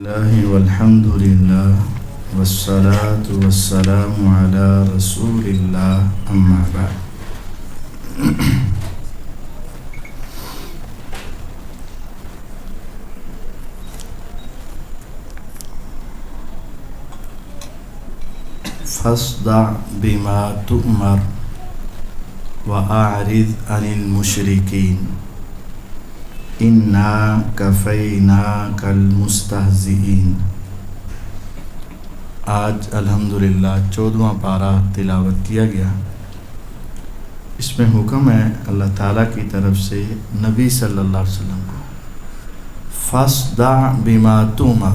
اللہ والحمد للہ والصلاة والسلام علی رسول اللہ اما بعد۔ فاصدع بما تؤمر وأعرض عن المشرکین انا کفیناک المستہزئین۔ آج الحمدللہ 14واں پارہ تلاوت کیا گیا۔ اس میں حکم ہے اللہ تعالیٰ کی طرف سے نبی صلی اللہ علیہ وسلم کو، فاصدع بما تؤمر،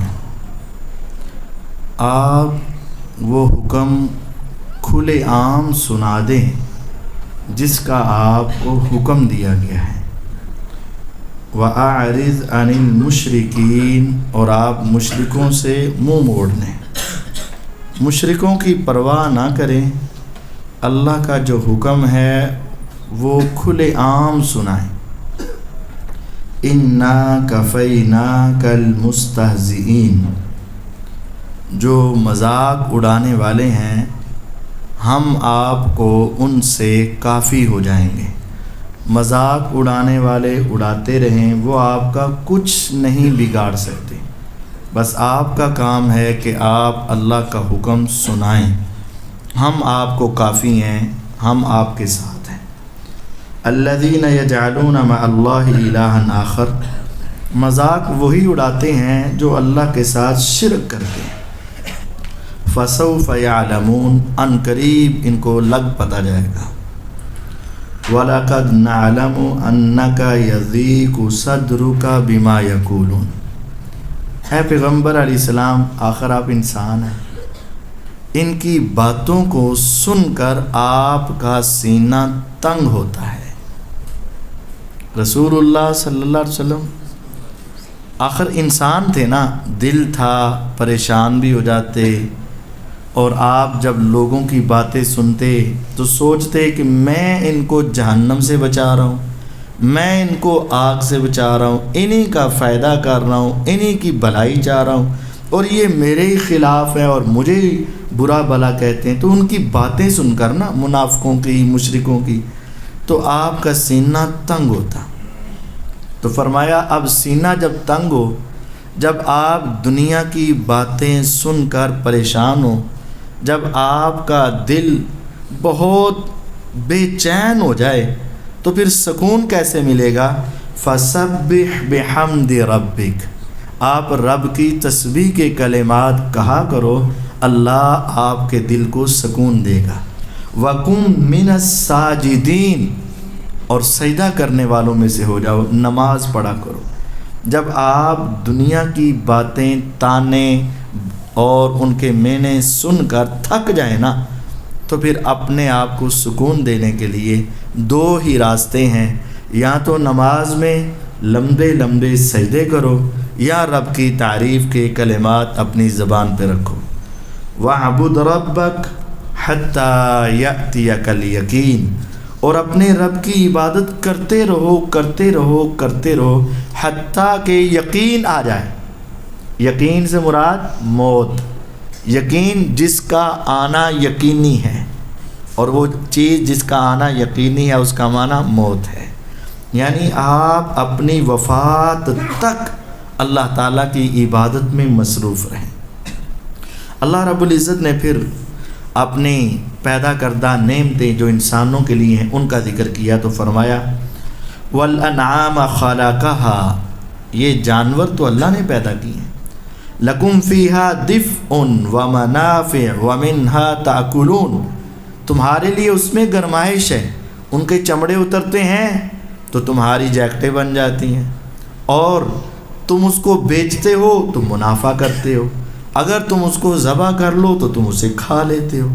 آپ وہ حکم کھلے عام سنا دیں جس کا آپ کو حکم دیا گیا ہے۔ وَأَعْرِضْ عَنِ الْمُشْرِكِينَ، اور آپ مشرکوں سے منہ موڑ لیں، مشرکوں کی پرواہ نہ کریں، اللہ کا جو حکم ہے وہ کھلے عام سنائیں۔ اِنَّا كَفَيْنَاكَ الْمُسْتَهْزِئِينَ، جو مذاق اڑانے والے ہیں ہم آپ کو ان سے کافی ہو جائیں گے۔ مذاق اڑانے والے اڑاتے رہیں، وہ آپ کا کچھ نہیں بگاڑ سکتے، بس آپ کا کام ہے کہ آپ اللہ کا حکم سنائیں، ہم آپ کو کافی ہیں، ہم آپ کے ساتھ ہیں۔ الذین یجعلون مع اللہ الہا آخر، مذاق وہی اڑاتے ہیں جو اللہ کے ساتھ شرک کرتے ہیں۔ فسوف یعلمون، ان قریب ان کو لگ پتہ جائے گا۔ وَلَقَدْ نَعْلَمُ أَنَّكَ يَضِيقُ صَدْرُكَ بِمَا يَقُولُونَ، اے پیغمبر علیہ السلام، آخر آپ انسان ہیں، ان کی باتوں کو سن کر آپ کا سینہ تنگ ہوتا ہے۔ رسول اللہ صلی اللہ علیہ وسلم آخر انسان تھے نا، دل تھا، پریشان بھی ہو جاتے، اور آپ جب لوگوں کی باتیں سنتے تو سوچتے کہ میں ان کو جہنم سے بچا رہا ہوں، میں ان کو آگ سے بچا رہا ہوں، انہی کا فائدہ کر رہا ہوں، انہی کی بھلائی چاہ رہا ہوں، اور یہ میرے ہی خلاف ہے اور مجھے ہی برا بھلا کہتے ہیں۔ تو ان کی باتیں سن کر نا، منافقوں کی، مشرکوں کی، تو آپ کا سینہ تنگ ہوتا۔ تو فرمایا اب سینہ جب تنگ ہو، جب آپ دنیا کی باتیں سن کر پریشان ہو، جب آپ کا دل بہت بے چین ہو جائے، تو پھر سکون کیسے ملے گا؟ فَسَبِّحْ بِحَمْدِ رَبِّكَ، آپ رب کی تسبیح کے کلمات کہا کرو، اللہ آپ کے دل کو سکون دے گا۔ وَقُمْ مِنَ السَّاجِدِينَ، اور سجدہ کرنے والوں میں سے ہو جاؤ، نماز پڑھا کرو۔ جب آپ دنیا کی باتیں، تانے اور ان کے مینے سن کر تھک جائیں نا، تو پھر اپنے آپ کو سکون دینے کے لیے دو ہی راستے ہیں، یا تو نماز میں لمبے لمبے سجدے کرو، یا رب کی تعریف کے کلمات اپنی زبان پہ رکھو۔ وَاعْبُدْ رَبَّكَ حَتَّى يَأْتِيَكَ الْيَقِينُ، اور اپنے رب کی عبادت کرتے رہو کرتے رہو کرتے رہو، حتیٰ کہ یقین آ جائے۔ یقین سے مراد موت، یقین جس کا آنا یقینی ہے، اور وہ چیز جس کا آنا یقینی ہے اس کا معنی موت ہے۔ یعنی آپ اپنی وفات تک اللہ تعالیٰ کی عبادت میں مصروف رہیں۔ اللہ رب العزت نے پھر اپنی پیدا کردہ نعمتیں جو انسانوں کے لیے ہیں ان کا ذکر کیا، تو فرمایا وَالْأَنْعَامَ خَلَقَهَا، یہ جانور تو اللہ نے پیدا کیے ہیں۔ لَكُمْ فِيهَا دِفْءٌ وَمَنَافِعُ وَمِنْهَا تَأْكُلُونَ، تمہارے لیے اس میں گرمائش ہے، ان کے چمڑے اترتے ہیں تو تمہاری جیکٹیں بن جاتی ہیں، اور تم اس کو بیچتے ہو تو منافع کرتے ہو، اگر تم اس کو ذبح کر لو تو تم اسے کھا لیتے ہو۔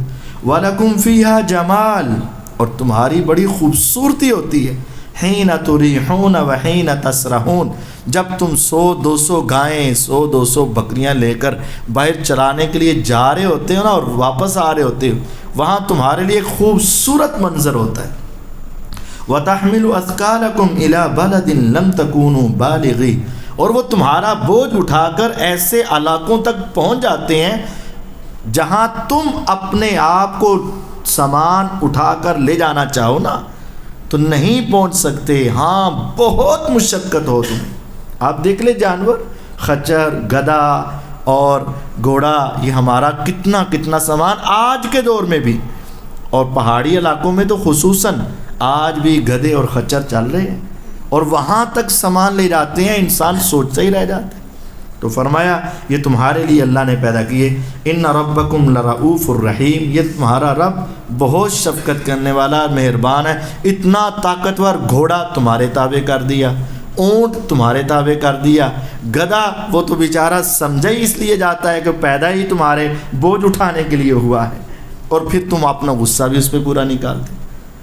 وَلَكُمْ فِيهَا جَمَالٌ، اور تمہاری بڑی خوبصورتی ہوتی ہے۔ حین تریحون وحین تسرحون، جب تم 100-200 گائیں، 100-200 بکریاں لے کر باہر چرانے کے لیے جا رہے ہوتے ہو نا، اور واپس آ رہے ہوتے ہو، وہاں تمہارے لیے خوبصورت منظر ہوتا ہے۔ وَتَحْمِلُ أَثْقَالَكُمْ إِلَى بَلَدٍ لَمْ تَكُونُوا بَالِغِيهِ، اور وہ تمہارا بوجھ اٹھا کر ایسے علاقوں تک پہنچ جاتے ہیں جہاں تم اپنے آپ کو سامان اٹھا کر لے جانا چاہو نا تو نہیں پہنچ سکتے. ہاں بہت مشقت ہو تمہیں. آپ دیکھ لیں جانور، خچر، گدھا اور گھوڑا، یہ ہمارا کتنا سامان آج کے دور میں بھی، اور پہاڑی علاقوں میں تو خصوصاً آج بھی گدھے اور خچر چل رہے ہیں اور وہاں تک سامان لے جاتے ہیں، انسان سوچتا ہی رہ جاتا ہے. تو فرمایا یہ تمہارے لیے اللہ نے پیدا کیے. ان ربکم لرؤوف الرحیم، یہ تمہارا رب بہت شفقت کرنے والا مہربان ہے. اتنا طاقتور گھوڑا تمہارے تابع کر دیا، اونٹ تمہارے تابع کر دیا، گدھا وہ تو بیچارہ سمجھا ہی اس لیے جاتا ہے کہ پیدا ہی تمہارے بوجھ اٹھانے کے لیے ہوا ہے، اور پھر تم اپنا غصہ بھی اس پہ پورا نکالتے.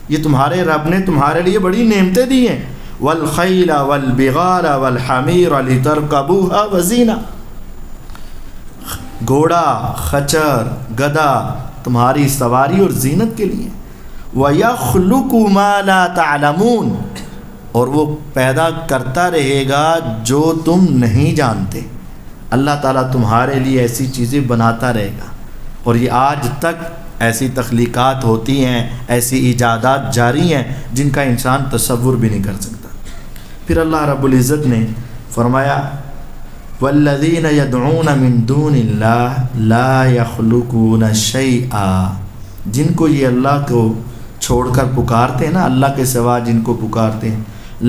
یہ تمہارے رب نے تمہارے لیے بڑی نعمتیں دی ہیں. والخیل والبغال والحمیر لترکبوها وزینہ، گھوڑا، خچر، گدھا تمہاری سواری اور زینت کے لیے. وَيَخْلُقُ مَا لَا تَعْلَمُونَ، اور وہ پیدا کرتا رہے گا جو تم نہیں جانتے. اللہ تعالیٰ تمہارے لیے ایسی چیزیں بناتا رہے گا، اور یہ آج تک ایسی تخلیقات ہوتی ہیں، ایسی ایجادات جاری ہیں جن کا انسان تصور بھی نہیں کر سکتا. پھر اللہ رب العزت نے فرمایا وَالَّذِينَ يَدْعُونَ مِن دُونِ اللَّهِ لَا يَخْلُقُونَ شَيْئًا، جن کو یہ اللہ کو چھوڑ کر پکارتے ہیں نا، اللہ کے سوا جن کو پکارتے ہیں،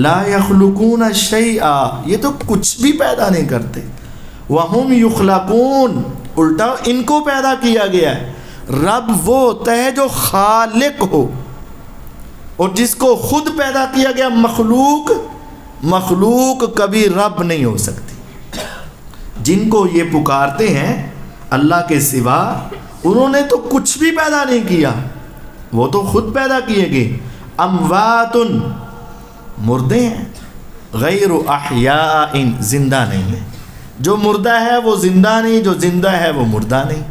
لا يخلقون شیئا، یہ تو کچھ بھی پیدا نہیں کرتے. وَهُمْ يُخْلَقُونَ، الٹا ان کو پیدا کیا گیا ہے. رب وہ ہوتا ہے جو خالق ہو، اور جس کو خود پیدا کیا گیا. مخلوق کبھی رب نہیں ہو سکتی. جن کو یہ پکارتے ہیں اللہ کے سوا، انہوں نے تو کچھ بھی پیدا نہیں کیا، وہ تو خود پیدا کیے گئے. اموات، مردے ہیں، غیر احیاء، زندہ نہیں ہے. جو مردہ ہے وہ زندہ نہیں، جو زندہ ہے وہ مردہ نہیں.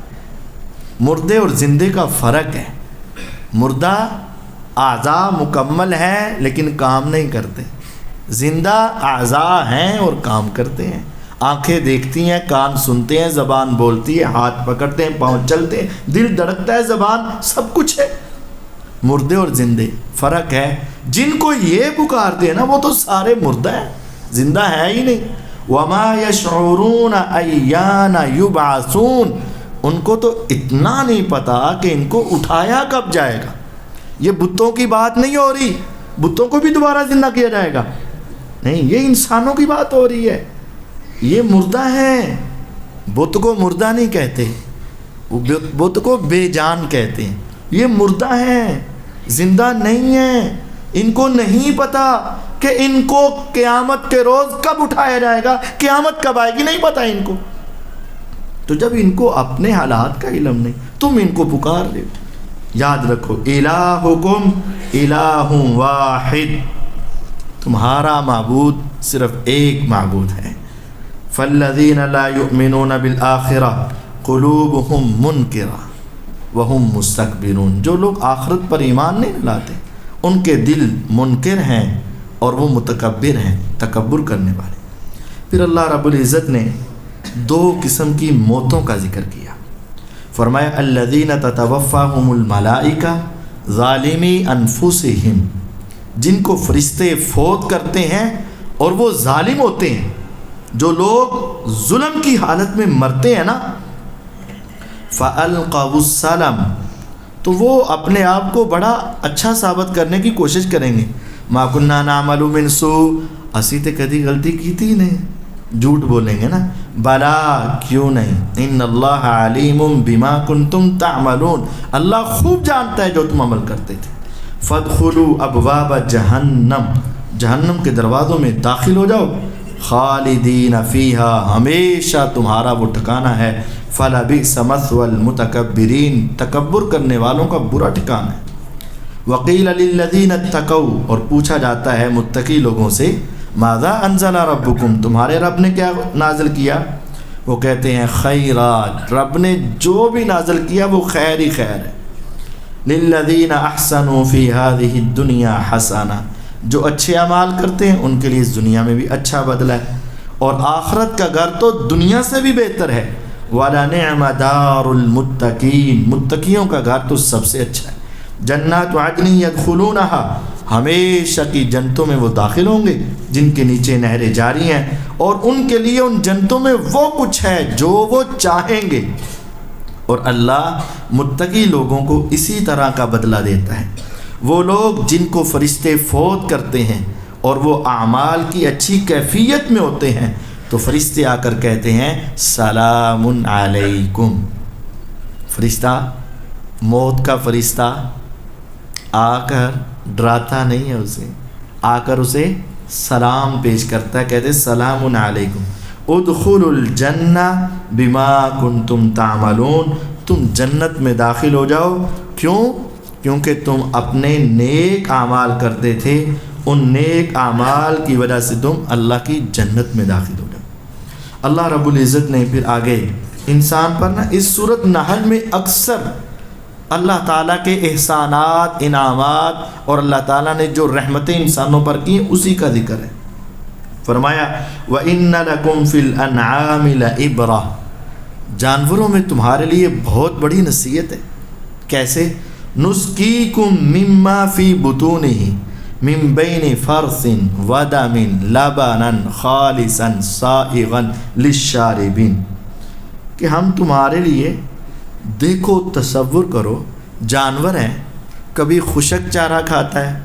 مردے اور زندے کا فرق ہے. مردہ اعضاء مکمل ہیں لیکن کام نہیں کرتے، زندہ اعضاء ہیں اور کام کرتے ہیں. آنکھیں دیکھتی ہیں، کان سنتے ہیں، زبان بولتی ہے، ہاتھ پکڑتے ہیں، پاؤں چلتے ہیں، دل دھڑکتا ہے، زبان، سب کچھ ہے. مردے اور زندے فرق ہے. جن کو یہ پکارتے ہیں نا وہ تو سارے مردہ ہیں، زندہ ہے ہی نہیں. وَمَا يَشْعُرُونَ أَيَّانَ يُبْعَثُونَ، ان کو تو اتنا نہیں پتا کہ ان کو اٹھایا کب جائے گا. یہ بتوں کی بات نہیں ہو رہی، بتوں کو بھی دوبارہ زندہ کیا جائے گا نہیں، یہ انسانوں کی بات ہو رہی ہے. یہ مردہ ہیں، بت کو مردہ نہیں کہتے، بت کو بے جان کہتے ہیں. یہ مردہ ہیں، زندہ نہیں ہیں. ان کو نہیں پتا کہ ان کو قیامت کے روز کب اٹھایا جائے گا، قیامت کب آئے گی، نہیں پتا ان کو. تو جب ان کو اپنے حالات کا علم نہیں، تم ان کو پکار دے. یاد رکھو الہکم الہ واحد، تمہارا معبود صرف ایک معبود ہے. فالذین لا یؤمنون بالآخرہ قلوبہم منکرہ وہم مستکبرون، جو لوگ آخرت پر ایمان نہیں لاتے ان کے دل منکر ہیں اور وہ متکبر ہیں، تکبر کرنے والے. پھر اللہ رب العزت نے دو قسم کی موتوں کا ذکر کیا. فرمایا الذین تتوفاہم الملائکہ ظالمی انفسہم، جن کو فرشتے فوت کرتے ہیں اور وہ ظالم ہوتے ہیں. جو لوگ ظلم کی حالت میں مرتے ہیں نا، فَأَلْقَوُا السَّلَمَ، تو وہ اپنے آپ کو بڑا اچھا ثابت کرنے کی کوشش کریں گے. مَا كُنَّا نَعْمَلُ مِن سُوءٍ، اسی تے کدی غلطی کی تھی نہیں، جھوٹ بولیں گے نا. بلا، کیوں نہیں، ان اللہ علیم بما کنتم تعملون، اللہ خوب جانتا ہے جو تم عمل کرتے تھے. فادخلوا ابواب جہنم، جہنم کے دروازوں میں داخل ہو جاؤ. خالدین فیہا، ہمیشہ تمہارا وہ ٹھکانہ ہے. فلبئس مثوى المتکبرین، تکبر کرنے والوں کا برا ٹھکانہ ہے. وقیل للذین اتقوا، اور پوچھا جاتا ہے متقی لوگوں سے، ماذا انزل ربکم، تمہارے رب نے کیا نازل کیا؟ وہ کہتے ہیں خیرات، رب نے جو بھی نازل کیا وہ خیر ہی خیر ہے. للذین احسنوا فی ہذہ الدنیا حسنہ، جو اچھے اعمال کرتے ہیں ان کے لیے اس دنیا میں بھی اچھا بدلہ ہے. اور آخرت کا گھر تو دنیا سے بھی بہتر ہے۔ وَلَنِعْمَ دَارُ الْمُتَّقِينَ، متقیوں کا گھر تو سب سے اچھا ہے۔ جنات عدن يدخلونها، ہمیشہ کی جنتوں میں وہ داخل ہوں گے جن کے نیچے نہریں جاری ہیں، اور ان کے لیے ان جنتوں میں وہ کچھ ہے جو وہ چاہیں گے۔ اور اللہ متقی لوگوں کو اسی طرح کا بدلہ دیتا ہے۔ وہ لوگ جن کو فرشتے فوت کرتے ہیں اور وہ اعمال کی اچھی کیفیت میں ہوتے ہیں تو فرشتے آ کر کہتے ہیں سلام علیکم۔ فرشتہ، موت کا فرشتہ آ کر ڈراتا نہیں ہے اسے، آ کر اسے سلام پیش کرتا ہے، کہتے ہیں سلام علیکم ادخلوا الجنہ بما کنتم تعملون، تم جنت میں داخل ہو جاؤ۔ کیوں؟ کیونکہ تم اپنے نیک اعمال کرتے تھے، ان نیک اعمال کی وجہ سے تم اللہ کی جنت میں داخل ہو جاؤ۔ اللہ رب العزت نے پھر آگے انسان پر اس سورۃ نحل میں اکثر اللہ تعالیٰ کے احسانات، انعامات اور اللہ تعالیٰ نے جو رحمتیں انسانوں پر کی اسی کا ذکر ہے۔ فرمایا وَإِنَّ لَكُمْ فِي الْأَنْعَامِ لَعِبْرَةً، جانوروں میں تمہارے لیے بہت بڑی نصیحت ہے۔ کیسے؟ نُسْقِيكُم مِّمَّا فِي بُطُونِهِ مِن بَيْنِ فَرْثٍ وَدَمٍ لَبَنًا خَالِصًا سَائِغًا لِلشَّارِبِينَ، کہ ہم تمہارے لیے، دیکھو تصور کرو، جانور ہیں، کبھی خشک چارہ کھاتا ہے،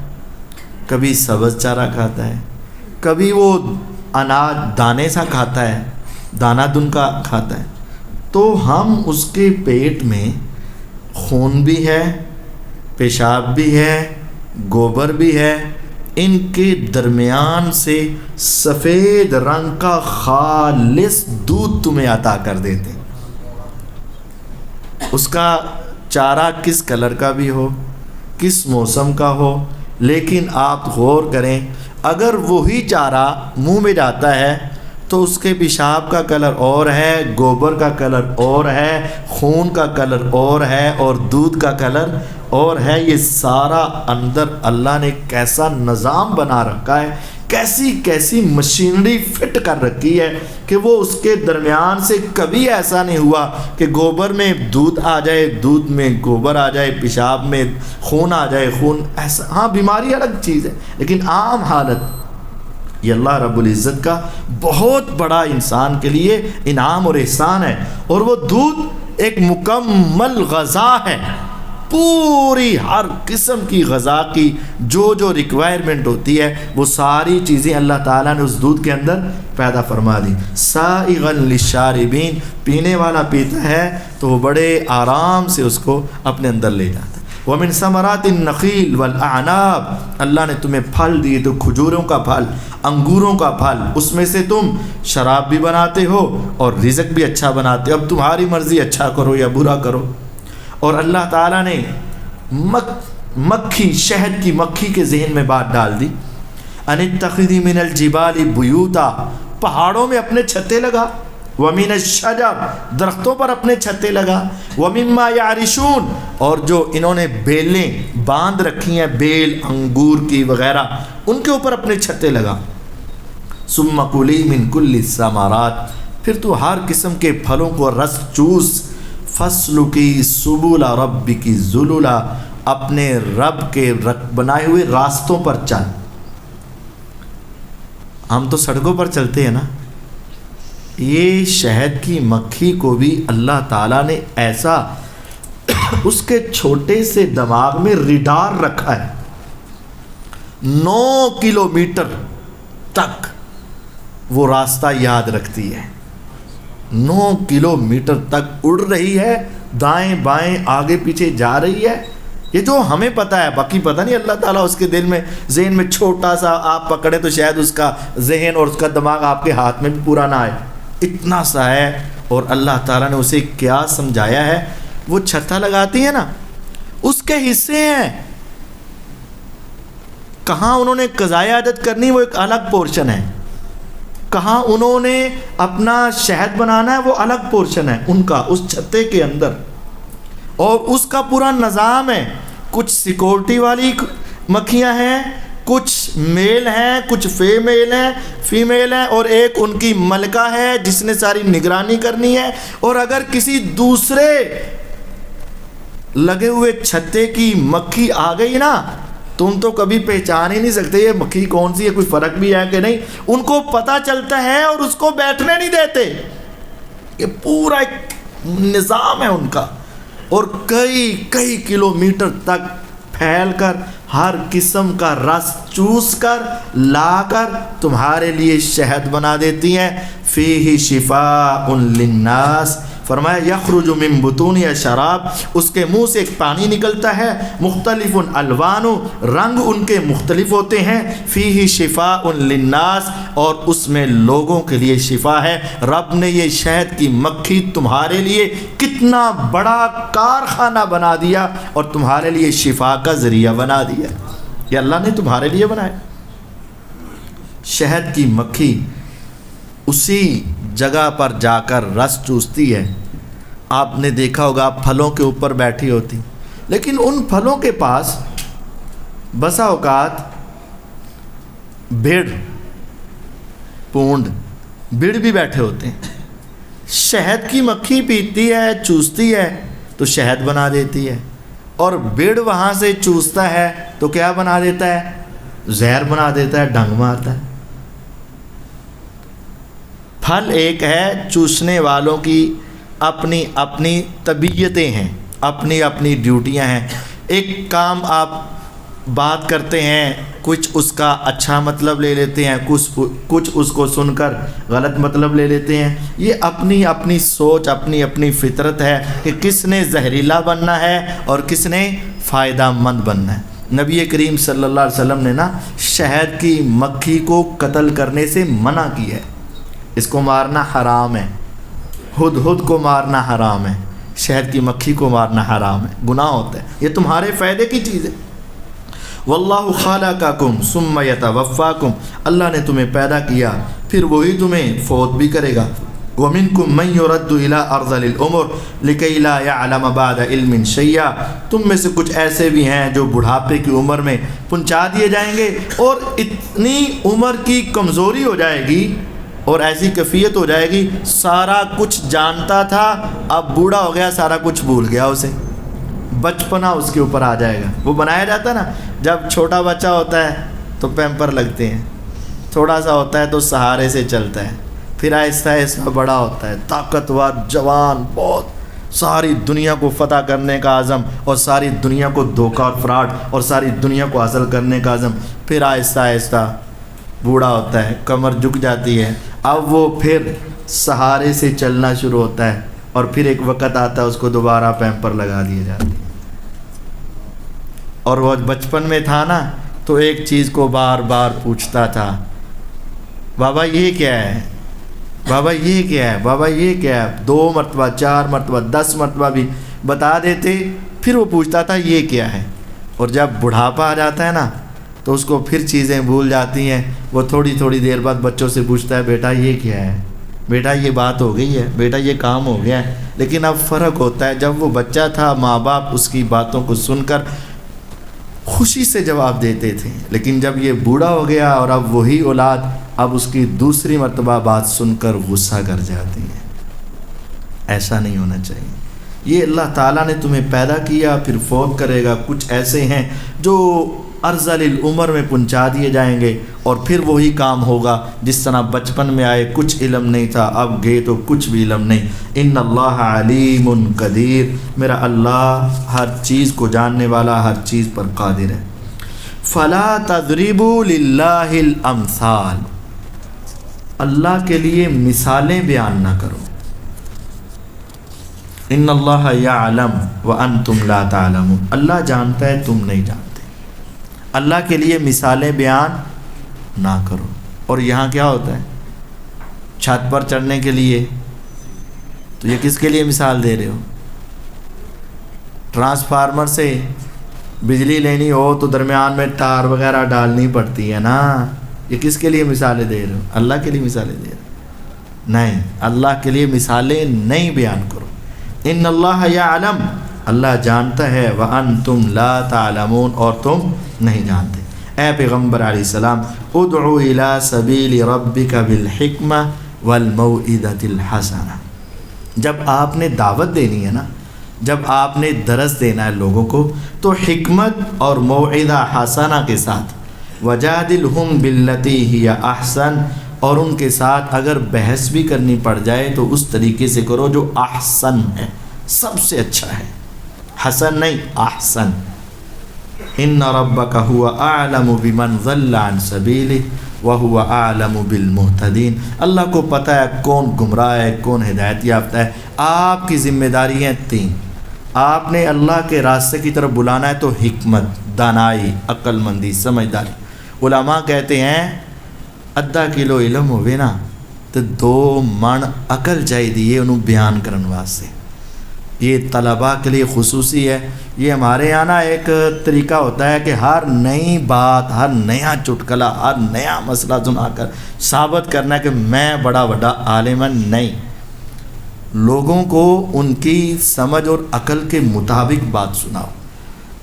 کبھی سبز چارہ کھاتا ہے، کبھی وہ اناج دانے سا کھاتا ہے، دانہ دن کا کھاتا ہے، تو ہم اس کے پیٹ میں خون بھی ہے، پیشاب بھی ہے، گوبر بھی ہے، ان کے درمیان سے سفید رنگ کا خالص دودھ تمہیں عطا کر دیتے ہیں۔ اس کا چارہ کس کلر کا بھی ہو، کس موسم کا ہو، لیکن آپ غور کریں اگر وہی چارہ منہ میں جاتا ہے تو اس کے پیشاب کا کلر اور ہے، گوبر کا کلر اور ہے، خون کا کلر اور ہے، اور دودھ کا کلر اور ہے۔ یہ سارا اندر اللہ نے کیسا نظام بنا رکھا ہے، کیسی کیسی مشینری فٹ کر رکھی ہے کہ وہ اس کے درمیان سے کبھی ایسا نہیں ہوا کہ گوبر میں دودھ آ جائے، دودھ میں گوبر آ جائے، پیشاب میں خون آ جائے، خون ایسا۔ ہاں بیماری الگ چیز ہے، لیکن عام حالت یہ اللہ رب العزت کا بہت بڑا انسان کے لیے انعام اور احسان ہے۔ اور وہ دودھ ایک مکمل غذا ہے، پوری ہر قسم کی غذا کی جو ریکوائرمنٹ ہوتی ہے وہ ساری چیزیں اللہ تعالیٰ نے اس دودھ کے اندر پیدا فرما دی۔ سائغا للشاربین، پینے والا پیتا ہے تو وہ بڑے آرام سے اس کو اپنے اندر لے جاتا ہے۔ وَمِن ثَمَرَاتِ النَّخِيلِ وَالْأَعْنَابِ، اللہ نے تمہیں پھل دیے تو کھجوروں کا پھل، انگوروں کا پھل، اس میں سے تم شراب بھی بناتے ہو اور رزق بھی اچھا بناتے ہو، اب تمہاری مرضی اچھا کرو یا برا کرو۔ اور اللہ تعالیٰ نے مکھی، شہد کی مکھی کے ذہن میں بات ڈال دی، ان اتخذی من الجبال بیوتا، پہاڑوں میں اپنے چھتے لگا، ومن الشجر، درختوں پر اپنے چھتے لگا، ومما یعرشون، اور جو انہوں نے بیلیں باندھ رکھی ہیں، بیل انگور کی وغیرہ، ان کے اوپر اپنے چھتے لگا۔ ثم کلی من کل الثمرات، پھر تو ہر قسم کے پھلوں کو رس چوس، فسلکی سبل ربک ذللا، اپنے رب کے بنائے ہوئے راستوں پر چل۔ ہم تو سڑکوں پر چلتے ہیں نا، یہ شہد کی مکھی کو بھی اللہ تعالیٰ نے ایسا اس کے چھوٹے سے دماغ میں ریڈار رکھا ہے، 9 کلومیٹر تک وہ راستہ یاد رکھتی ہے، 9 کلومیٹر تک اڑ رہی ہے، دائیں بائیں آگے پیچھے جا رہی ہے۔ یہ جو ہمیں پتہ ہے، باقی پتہ نہیں اللہ تعالیٰ اس کے دل میں، ذہن میں چھوٹا سا آپ پکڑے تو شاید اس کا ذہن اور اس کا دماغ آپ کے ہاتھ میں بھی پورا نہ آئے، اتنا سا ہے۔ اور اللہ تعالیٰ نے اسے کیا سمجھایا ہے، وہ چھتا لگاتی ہے نا، اس کے حصے ہیں، کہاں انہوں نے قضائے عادت کرنی وہ ایک الگ پورشن ہے، کہاں انہوں نے اپنا شہد بنانا ہے وہ الگ پورشن ہے ان کا، اس چھتے کے اندر، اور اس کا پورا نظام ہے۔ کچھ سیکورٹی والی مکھیاں ہیں، کچھ میل ہیں، کچھ فیمیل ہیں، اور ایک ان کی ملکہ ہے جس نے ساری نگرانی کرنی ہے. اور اگر کسی دوسرے لگے ہوئے چھتے کی مکھی آ گئی نا، تم تو کبھی پہچان ہی نہیں سکتے یہ مکھی کون سی ہے، کوئی فرق بھی ہے کہ نہیں. ان کو پتہ چلتا ہے اور اس کو بیٹھنے نہیں دیتے. یہ پورا ایک نظام ہے ان کا، اور کئی کلومیٹر تک پھیل کر ہر قسم کا رس چوس کر لا کر تمہارے لیے شہد بنا دیتی ہیں. فیہ شفاء للناس، فرمایا یخرج من بطونها شراب، اس کے منہ سے ایک پانی نکلتا ہے، مختلف الوان، رنگ ان کے مختلف ہوتے ہیں. فیہ شفاء للناس، اور اس میں لوگوں کے لیے شفا ہے. رب نے یہ شہد کی مکھی تمہارے لیے کتنا بڑا کارخانہ بنا دیا اور تمہارے لیے شفا کا ذریعہ بنا دیا. یہ اللہ نے تمہارے لیے بنایا. شہد کی مکھی اسی جگہ پر جا کر رس چوستی ہے. آپ نے دیکھا ہوگا پھلوں کے اوپر بیٹھی ہوتی، لیکن ان پھلوں کے پاس بسا اوقات بھیڑ پونڈ بھیڑ بھی بیٹھے ہوتے ہیں. شہد کی مکھی پیتی ہے، چوستی ہے تو شہد بنا دیتی ہے، اور بھیڑ وہاں سے چوستا ہے تو کیا بنا دیتا ہے؟ زہر بنا دیتا ہے، ڈنگ مارتا ہے. پھل ایک ہے، چوسنے والوں کی اپنی اپنی طبیعتیں ہیں، اپنی اپنی ڈیوٹیاں ہیں. ایک کام آپ بات کرتے ہیں، کچھ اس کا اچھا مطلب لے لیتے ہیں، کچھ اس کو سن کر غلط مطلب لے لیتے ہیں. یہ اپنی اپنی سوچ، اپنی اپنی فطرت ہے کہ کس نے زہریلا بننا ہے اور کس نے فائدہ مند بننا ہے. نبی کریم صلی اللہ علیہ وسلم نے شہد کی مکھی کو قتل کرنے سے منع کی ہے. اس کو مارنا حرام ہے، ہدہد کو مارنا حرام ہے، شہد کی مکھی کو مارنا حرام ہے، گناہ ہوتا ہے. یہ تمہارے فائدے کی چیز ہے. واللہ خلقکم ثم یتوفاکم، اللہ نے تمہیں پیدا کیا پھر وہی تمہیں فوت بھی کرے گا. ومنکم من یرد الی ارذل العمر لکی لا یعلم بعد علم شیئا، تم میں سے کچھ ایسے بھی ہیں جو بڑھاپے کی عمر میں پہنچا دیے جائیں گے، اور اتنی عمر کی کمزوری ہو جائے گی اور ایسی کیفیت ہو جائے گی، سارا کچھ جانتا تھا اب بوڑھا ہو گیا، سارا کچھ بھول گیا، اسے بچپنا اس کے اوپر آ جائے گا. وہ بنایا جاتا ہے نا، جب چھوٹا بچہ ہوتا ہے تو پیمپر لگتے ہیں، تھوڑا سا ہوتا ہے تو سہارے سے چلتا ہے، پھر آہستہ آہستہ بڑا ہوتا ہے، طاقتور جوان، بہت ساری دنیا کو فتح کرنے کا عزم، اور ساری دنیا کو دھوکہ اور فراڈ اور ساری دنیا کو حاصل کرنے کا عزم. پھر آہستہ آہستہ بوڑھا ہوتا ہے، کمر جھک جاتی ہے، اب وہ پھر سہارے سے چلنا شروع ہوتا ہے، اور پھر ایک وقت آتا ہے اس کو دوبارہ پیمپر لگا دیے جاتے ہیں. اور وہ بچپن میں تھا نا تو ایک چیز کو بار بار پوچھتا تھا، بابا یہ کیا ہے، بابا یہ کیا ہے، بابا یہ کیا ہے. 2 مرتبہ 4 مرتبہ 10 مرتبہ بھی بتا دیتے، پھر وہ پوچھتا تھا یہ کیا ہے. اور جب بڑھاپا آ جاتا ہے نا تو اس کو پھر چیزیں بھول جاتی ہیں. وہ تھوڑی دیر بعد بچوں سے پوچھتا ہے بیٹا یہ کیا ہے، بیٹا یہ بات ہو گئی ہے، بیٹا یہ کام ہو گیا ہے. لیکن اب فرق ہوتا ہے، جب وہ بچہ تھا ماں باپ اس کی باتوں کو سن کر خوشی سے جواب دیتے تھے، لیکن جب یہ بوڑھا ہو گیا اور اب وہی اولاد اب اس کی دوسری مرتبہ بات سن کر غصہ کر جاتی ہے. ایسا نہیں ہونا چاہیے. یہ اللہ تعالیٰ نے تمہیں پیدا کیا پھر فوت کرے گا. کچھ ایسے ہیں جو ارذل العمر میں پہنچا دیے جائیں گے اور پھر وہی کام ہوگا جس طرح بچپن میں آئے کچھ علم نہیں تھا، اب گئے تو کچھ بھی علم نہیں. ان اللہ علیم قدیر، میرا اللہ ہر چیز کو جاننے والا، ہر چیز پر قادر ہے. فلا تضربوا للہ الامثال، اللہ کے لیے مثالیں بیان نہ کرو. ان اللہ یعلم وانتم لا تعلمون، اللہ جانتا ہے تم نہیں جانتے. اللہ کے لیے مثالیں بیان نہ کرو. اور یہاں کیا ہوتا ہے، چھت پر چڑھنے کے لیے، تو یہ کس کے لیے مثال دے رہے ہو؟ ٹرانسفارمر سے بجلی لینی ہو تو درمیان میں تار وغیرہ ڈالنی پڑتی ہے نا. یہ کس کے لیے مثالیں دے رہے ہو؟ اللہ کے لیے مثالیں دے رہے ہو؟ نہیں، اللہ کے لیے مثالیں نہیں بیان کرو. ان اللہ یعلم، اللہ جانتا ہے، وانتم لا تعلمون، اور تم نہیں جانتے. اے پیغمبر علیہ السلام ادعو الی سبیل ربک بالحکمہ والموعظۃ الحسنہ، جب آپ نے دعوت دینی ہے نا، جب آپ نے درس دینا ہے لوگوں کو، تو حکمت اور موعظہ حسنہ کے ساتھ، وجادلہم باللتی ہی احسن، اور ان کے ساتھ اگر بحث بھی کرنی پڑ جائے تو اس طریقے سے کرو جو احسن ہے، سب سے اچھا ہے، حسن نہیں احسن۔ ان ربک هو اعلم بمن ضل عن سبیلہ وهو اعلم بالمہتدین، اللہ کو پتہ ہے کون گمراہ ہے کون ہدایت یافتہ ہے۔ آپ کی ذمہ داری ہیں 3، آپ نے اللہ کے راستے کی طرف بلانا ہے تو حکمت، دانائی، عقل مندی، سمجھداری۔ علماء کہتے ہیں ادھا کلو علم ہوئے نا تو 2 من عقل چاہیے انہوں بیان کرنے واسطے۔ یہ طلباء کے لیے خصوصی ہے۔ یہ ہمارے یہاں نا ایک طریقہ ہوتا ہے کہ ہر نئی بات، ہر نیا چٹکلا، ہر نیا مسئلہ سنا کر ثابت کرنا ہے کہ میں بڑا عالم نہیں۔ لوگوں کو ان کی سمجھ اور عقل کے مطابق بات سناؤ،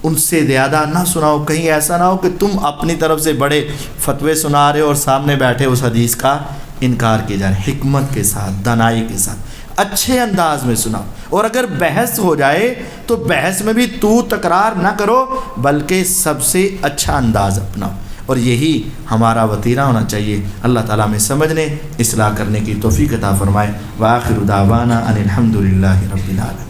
ان سے زیادہ نہ سناؤ۔ کہیں ایسا نہ ہو کہ تم اپنی طرف سے بڑے فتوے سنا رہے ہو اور سامنے بیٹھے اس حدیث کا انکار کیے جا رہے۔ حکمت کے ساتھ، دانائی کے ساتھ، اچھے انداز میں سناؤ۔ اور اگر بحث ہو جائے تو بحث میں بھی تو تکرار نہ کرو بلکہ سب سے اچھا انداز اپناؤ، اور یہی ہمارا وتیرہ ہونا چاہیے۔ اللہ تعالیٰ میں سمجھنے، اصلاح کرنے کی توفیق عطا فرمائے۔ وآخر دعوانا ان الحمد للہ رب العالمین۔